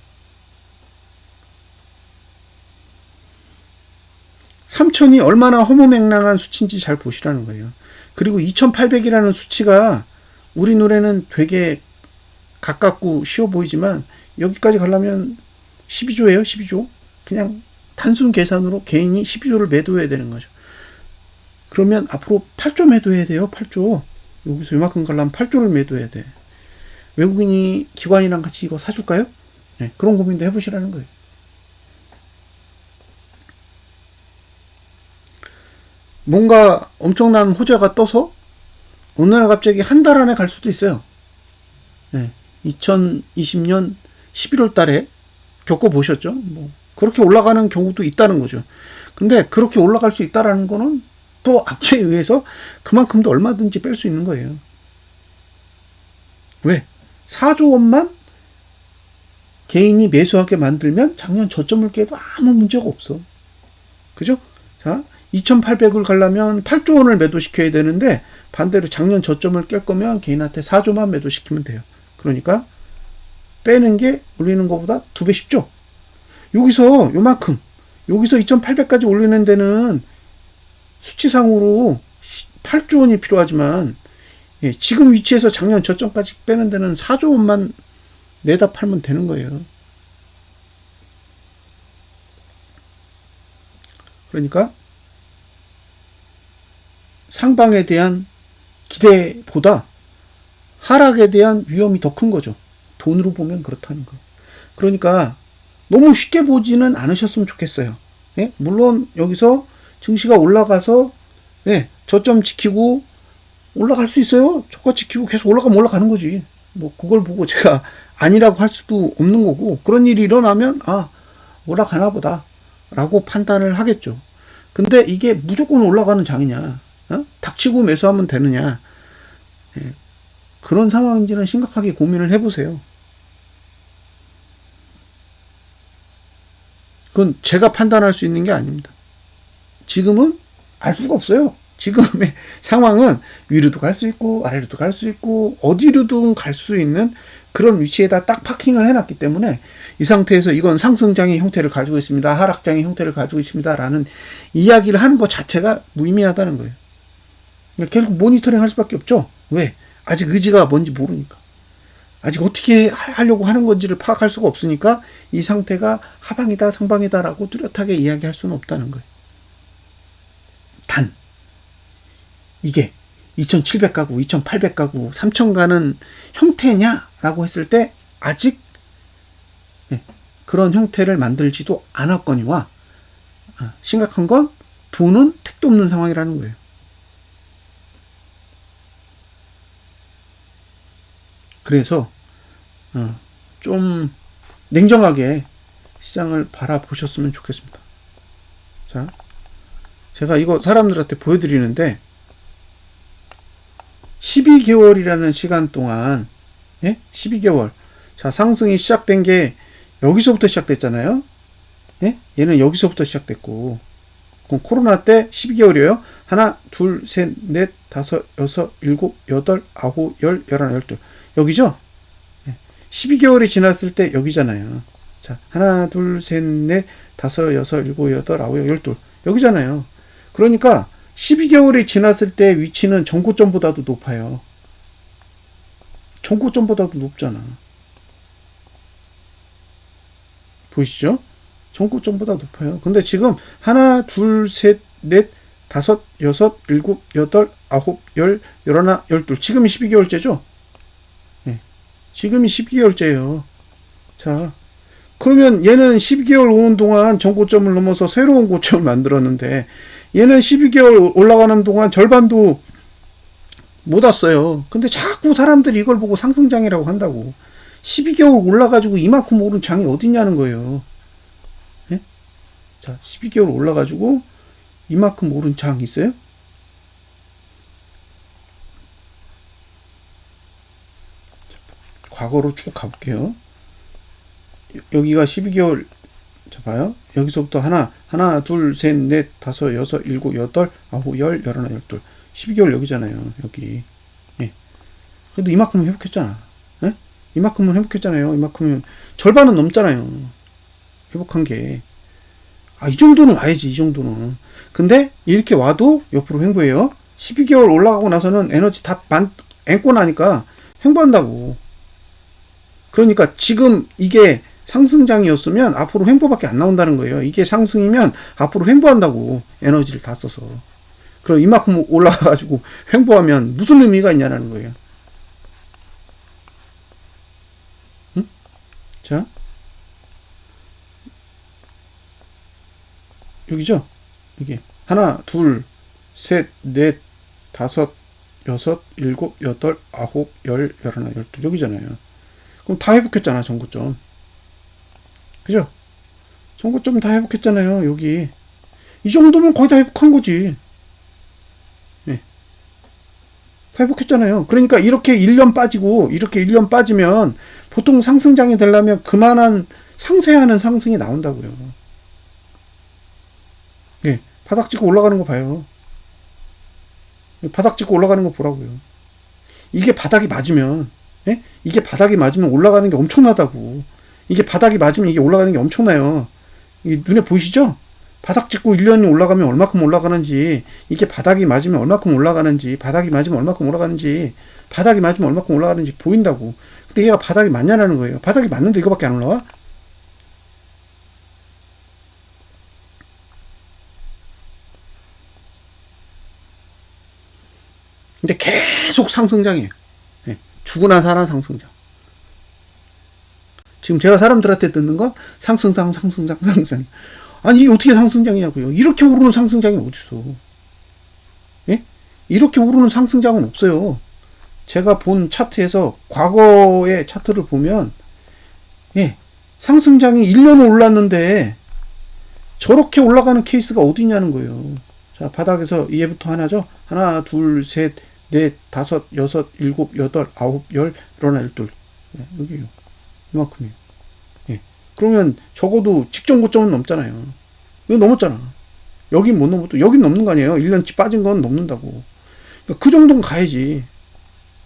3,000이 얼마나 허무맹랑한 수치인지 잘 보시라는 거예요. 그리고 2,800이라는 수치가 우리 눈에는 되게 가깝고 쉬워 보이지만 여기까지 가려면 12조예요. 12조. 그냥 단순 계산으로 개인이 12조를 매도해야 되는 거죠. 그러면 앞으로 8조 매도해야 돼요. 8조. 여기서 이만큼 가려면 8조를 매도해야 돼. 외국인이 기관이랑 같이 이거 사줄까요? 네, 그런 고민도 해보시라는 거예요. 뭔가 엄청난 호재가 떠서 어느 날 갑자기 한 달 안에 갈 수도 있어요. 네, 2020년 11월 달에 겪어보셨죠? 뭐 그렇게 올라가는 경우도 있다는 거죠. 근데 그렇게 올라갈 수 있다는 거는 또 악재에 의해서 그만큼 더 얼마든지 뺄 수 있는 거예요. 왜? 4조 원만 개인이 매수하게 만들면 작년 저점을 깨도 아무 문제가 없어. 그죠? 자, 2,800을 가려면 8조 원을 매도시켜야 되는데 반대로 작년 저점을 깰 거면 개인한테 4조만 매도시키면 돼요. 그러니까 빼는 게 올리는 것보다 2배 쉽죠? 여기서 요만큼, 여기서 2,800까지 올리는 데는 수치상으로 8조 원이 필요하지만 지금 위치에서 작년 저점까지 빼는 데는 4조 원만 내다 팔면 되는 거예요. 그러니까 상방에 대한 기대보다 하락에 대한 위험이 더 큰 거죠. 돈으로 보면 그렇다는 거. 그러니까 너무 쉽게 보지는 않으셨으면 좋겠어요. 예? 물론 여기서 증시가 올라가서 저점 지키고 올라갈 수 있어요. 저가 지키고 계속 올라가면 올라가는 거지. 뭐 그걸 보고 제가 아니라고 할 수도 없는 거고, 그런 일이 일어나면 올라가나 보다 라고 판단을 하겠죠. 근데 이게 무조건 올라가는 장이냐, 닥치고 매수하면 되느냐, 그런 상황인지는 심각하게 고민을 해보세요. 그건 제가 판단할 수 있는 게 아닙니다. 지금은 알 수가 없어요. 지금의 상황은 위로도 갈 수 있고 아래로도 갈 수 있고 어디로든 갈 수 있는 그런 위치에다 딱 파킹을 해놨기 때문에 이 상태에서 이건 상승장의 형태를 가지고 있습니다, 하락장의 형태를 가지고 있습니다 라는 이야기를 하는 것 자체가 무의미하다는 거예요. 그러니까 결국 모니터링 할 수밖에 없죠. 왜? 아직 의지가 뭔지 모르니까. 아직 어떻게 하려고 하는 건지를 파악할 수가 없으니까 이 상태가 하방이다 상방이다 라고 뚜렷하게 이야기할 수는 없다는 거예요. 단 이게 2,700 가고 2,800 가고 3,000 가는 형태냐라고 했을 때 아직 그런 형태를 만들지도 않았거니와 심각한 건 돈은 택도 없는 상황이라는 거예요. 그래서 좀 냉정하게 시장을 바라보셨으면 좋겠습니다. 자, 제가 이거 사람들한테 보여드리는데 12개월이라는 시간 동안 12개월 자 상승이 시작된 게 여기서부터 시작됐잖아요. 얘는 여기서부터 시작됐고, 그럼 코로나 때 12개월이에요. 하나, 둘, 셋, 넷, 다섯, 여섯, 일곱, 여덟, 아홉, 열, 열하나, 열둘. 여기죠? 12개월이 지났을 때 여기잖아요. 자, 하나, 둘, 셋, 넷, 다섯, 여섯, 일곱, 여덟, 아홉, 열둘. 여기잖아요. 그러니까 12개월이 지났을 때 위치는 전고점보다도 높아요. 전고점보다도 높잖아. 보이시죠? 전고점보다 높아요. 근데 지금 하나, 둘, 셋, 넷, 다섯, 여섯, 일곱, 여덟, 아홉, 열, 열하나, 열둘. 지금이 12개월째죠? 네. 지금이 12개월째예요. 자, 그러면 얘는 12개월 오는 동안 전 고점을 넘어서 새로운 고점을 만들었는데 얘는 12개월 올라가는 동안 절반도 못 왔어요. 근데 자꾸 사람들이 이걸 보고 상승장이라고 한다고. 12개월 올라가지고 이만큼 오른 장이 어딨냐는 거예요. 예? 자, 12개월 올라가지고 이만큼 오른 장 있어요? 과거로 쭉 가볼게요. 여기가 12개월, 자, 봐요. 여기서부터 하나, 둘, 셋, 넷, 다섯, 여섯, 일곱, 여덟, 아홉, 열, 열하나, 열둘. 12개월 여기잖아요. 여기. 예. 그래도 이만큼은 회복했잖아. 예? 이만큼은 회복했잖아요. 이만큼은 절반은 넘잖아요. 회복한 게. 아, 이 정도는 와야지. 이 정도는. 근데 이렇게 와도 옆으로 횡보해요. 12개월 올라가고 나서는 에너지 다 앵꼬 나니까 횡보한다고. 그러니까 지금 이게 상승장이었으면 앞으로 횡보밖에 안 나온다는 거예요. 이게 상승이면 앞으로 횡보한다고. 에너지를 다 써서. 그럼 이만큼 올라가가지고 횡보하면 무슨 의미가 있냐라는 거예요. 응? 자, 여기죠? 여기 하나, 둘, 셋, 넷, 다섯, 여섯, 일곱, 여덟, 아홉, 열, 열하나, 열둘. 여기잖아요. 그럼 다 회복했잖아, 전고점. 그죠? 전고점 다 회복했잖아요, 여기. 이 정도면 거의 다 회복한 거지. 예. 다 회복했잖아요. 그러니까 이렇게 1년 빠지고, 이렇게 1년 빠지면 보통 상승장이 되려면 그만한 상세하는 상승이 나온다고요. 예. 바닥 찍고 올라가는 거 봐요. 바닥 찍고 올라가는 거 보라고요. 이게 바닥이 맞으면, 예? 이게 바닥이 맞으면 올라가는 게 엄청나다고. 이게 바닥이 맞으면 이게 올라가는 게 엄청나요. 이게 눈에 보이시죠? 바닥 찍고 1년이 올라가면 얼마큼 올라가는지, 이게 바닥이 맞으면 얼마큼 올라가는지, 바닥이 맞으면 얼마큼 올라가는지, 바닥이 맞으면 얼마큼 올라가는지 보인다고. 근데 얘가 바닥이 맞냐라는 거예요. 바닥이 맞는데 이거밖에 안 올라와? 근데 계속 상승장이에요. 예. 죽으나 사나 상승장. 지금 제가 사람들한테 듣는 건 상승장, 상승장, 상승장. 아니, 이게 어떻게 상승장이냐고요. 이렇게 오르는 상승장이 어딨어. 예? 이렇게 오르는 상승장은 없어요. 제가 본 차트에서 과거의 차트를 보면, 예, 상승장이 1년 올랐는데 저렇게 올라가는 케이스가 어디 있냐는 거예요. 자, 바닥에서 얘부터 하나죠. 하나, 둘, 셋, 넷, 다섯, 여섯, 일곱, 여덟, 아홉, 열, 열하나, 열둘. 예, 여기요. 이만큼이에요. 예. 그러면 적어도 직전 고점은 넘잖아요. 이거 넘었잖아. 여긴 못 넘어도, 여긴 넘는 거 아니에요. 1년치 빠진 건 넘는다고. 그러니까 그 정도는 가야지.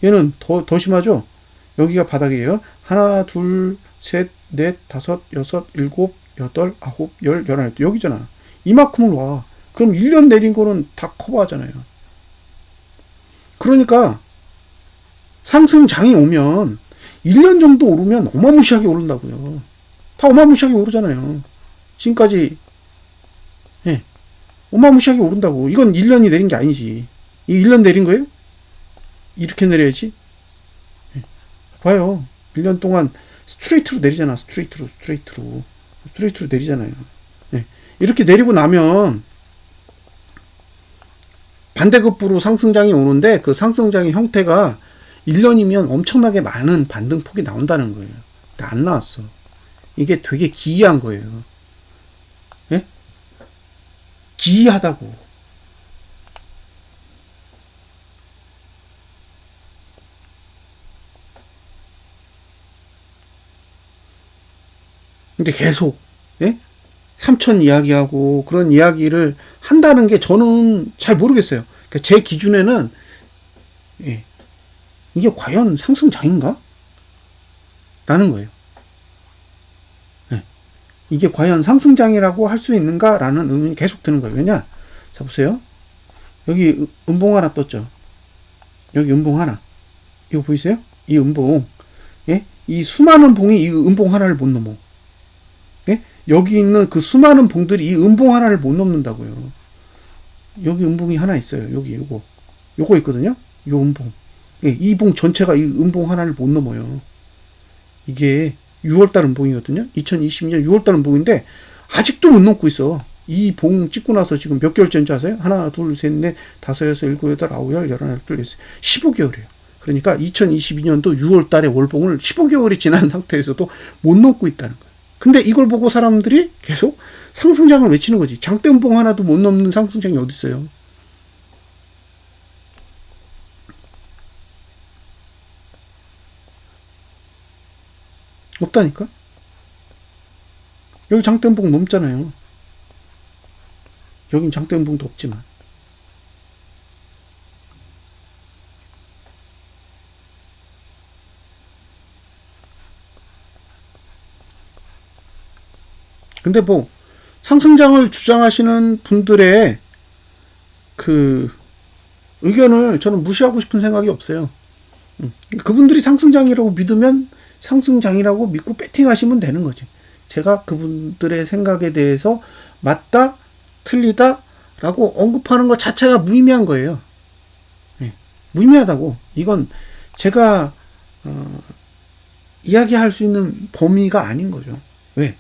얘는 더 심하죠? 여기가 바닥이에요. 하나, 둘, 셋, 넷, 다섯, 여섯, 일곱, 여덟, 아홉, 열, 열하나, 여기잖아. 이만큼을 와. 그럼 1년 내린 거는 다 커버하잖아요. 그러니까 상승장이 오면 1년 정도 오르면 어마무시하게 오른다고요. 다 어마무시하게 오르잖아요. 지금까지. 예. 어마무시하게 오른다고. 이건 1년이 내린 게 아니지. 이 1년 내린 거예요? 이렇게 내려야지. 예. 봐요. 1년 동안 스트레이트로 내리잖아. 스트레이트로 내리잖아요. 예. 이렇게 내리고 나면 반대급부로 상승장이 오는데 그 상승장의 형태가 1년이면 엄청나게 많은 반등폭이 나온다는 거예요. 근데 안 나왔어. 이게 되게 기이한 거예요. 예? 기이하다고. 근데 계속, 예? 삼천 이야기하고 그런 이야기를 한다는 게 저는 잘 모르겠어요. 그러니까 제 기준에는, 예, 이게 과연 상승장인가? 라는 거예요. 예, 이게 과연 상승장이라고 할 수 있는가? 라는 의문이 계속 드는 거예요. 왜냐? 자, 보세요. 여기 음봉 하나 떴죠. 여기 음봉 하나. 이거 보이세요? 이 음봉. 예? 이 수많은 봉이 이 음봉 하나를 못 넘어. 예? 여기 있는 그 수많은 봉들이 이 음봉 하나를 못 넘는다고요. 여기 음봉이 하나 있어요. 여기 요거. 요거 있거든요. 요 음봉. 예, 이 봉 전체가 이 음봉 하나를 못 넘어요. 이게 6월달 음봉이거든요. 2020년 6월달 음봉인데 아직도 못 넘고 있어. 이 봉 찍고 나서 지금 몇 개월째인지 아세요? 하나, 둘, 셋, 넷, 다섯, 여섯, 일곱, 여덟, 아홉, 열, 열하나, 열둘, 열셋. 15개월이에요. 그러니까 2022년도 6월달에 월봉을 15개월이 지난 상태에서도 못 넘고 있다는 거예요. 근데 이걸 보고 사람들이 계속 상승장을 외치는 거지. 장대음봉 하나도 못 넘는 상승장이 어디 있어요? 없다니까? 여기 장대음봉 넘잖아요. 여긴 장대음봉도 없지만. 근데 뭐 상승장을 주장하시는 분들의 그 의견을 저는 무시하고 싶은 생각이 없어요. 그분들이 상승장이라고 믿으면 상승장이라고 믿고 배팅하시면 되는 거지. 제가 그분들의 생각에 대해서 맞다, 틀리다 라고 언급하는 것 자체가 무의미한 거예요. 네, 무의미하다고. 이건 제가 이야기할 수 있는 범위가 아닌 거죠. 왜?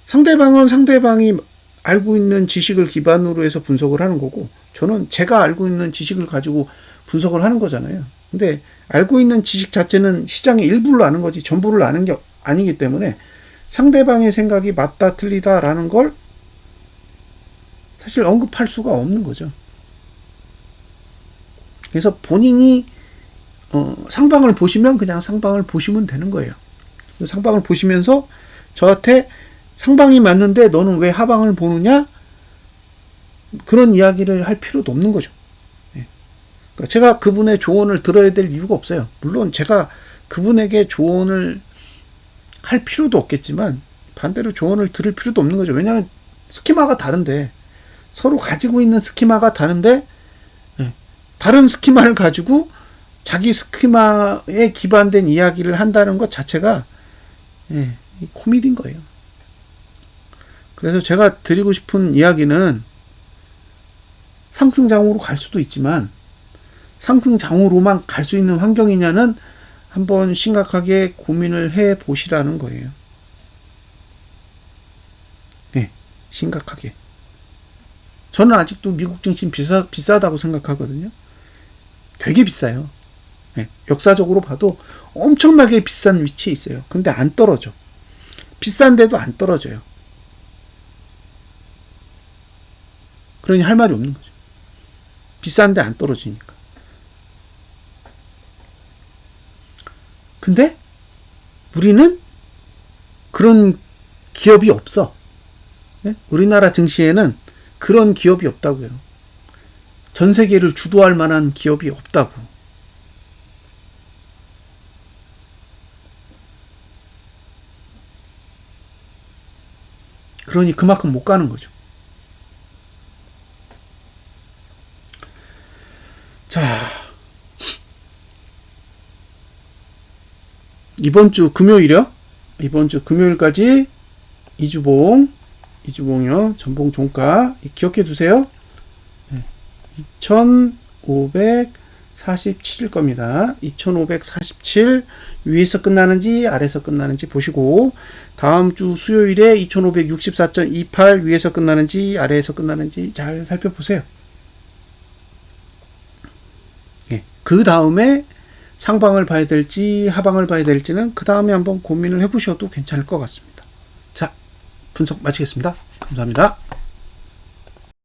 상대방은 상대방이 알고 있는 지식을 기반으로 해서 분석을 하는 거고, 저는 제가 알고 있는 지식을 가지고 분석을 하는 거잖아요. 근데 알고 있는 지식 자체는 시장의 일부를 아는 거지 전부를 아는 게 아니기 때문에 상대방의 생각이 맞다 틀리다라는 걸 사실 언급할 수가 없는 거죠. 그래서 본인이 상방을 보시면 그냥 상방을 보시면 되는 거예요. 상방을 보시면서 저한테 상방이 맞는데 너는 왜 하방을 보느냐? 그런 이야기를 할 필요도 없는 거죠. 그러니까 제가 그분의 조언을 들어야 될 이유가 없어요. 물론 제가 그분에게 조언을 할 필요도 없겠지만 반대로 조언을 들을 필요도 없는 거죠. 왜냐하면 스키마가 다른데, 서로 가지고 있는 스키마가 다른데 다른 스키마를 가지고 자기 스키마에 기반된 이야기를 한다는 것 자체가 코미디인 거예요. 그래서 제가 드리고 싶은 이야기는 상승장으로 갈 수도 있지만 상승장으로만 갈 수 있는 환경이냐는 한번 심각하게 고민을 해 보시라는 거예요. 네, 심각하게. 저는 아직도 미국 증시 비싸다고 생각하거든요. 되게 비싸요. 네, 역사적으로 봐도 엄청나게 비싼 위치에 있어요. 근데 안 떨어져. 비싼데도 안 떨어져요. 그러니 할 말이 없는 거죠. 비싼데 안 떨어지니까. 근데 우리는 그런 기업이 없어. 네? 우리나라 증시에는 그런 기업이 없다고요. 전 세계를 주도할 만한 기업이 없다고. 그러니 그만큼 못 가는 거죠. 자, 이번 주 금요일이요? 이번 주 금요일까지 이주봉이요. 전봉 종가 기억해 두세요. 2547일 겁니다. 2547 위에서 끝나는지 아래에서 끝나는지 보시고, 다음 주 수요일에 2564.28 위에서 끝나는지 아래에서 끝나는지 잘 살펴보세요. 그 다음에 상방을 봐야 될지 하방을 봐야 될지는 그 다음에 한번 고민을 해보셔도 괜찮을 것 같습니다. 자, 분석 마치겠습니다. 감사합니다.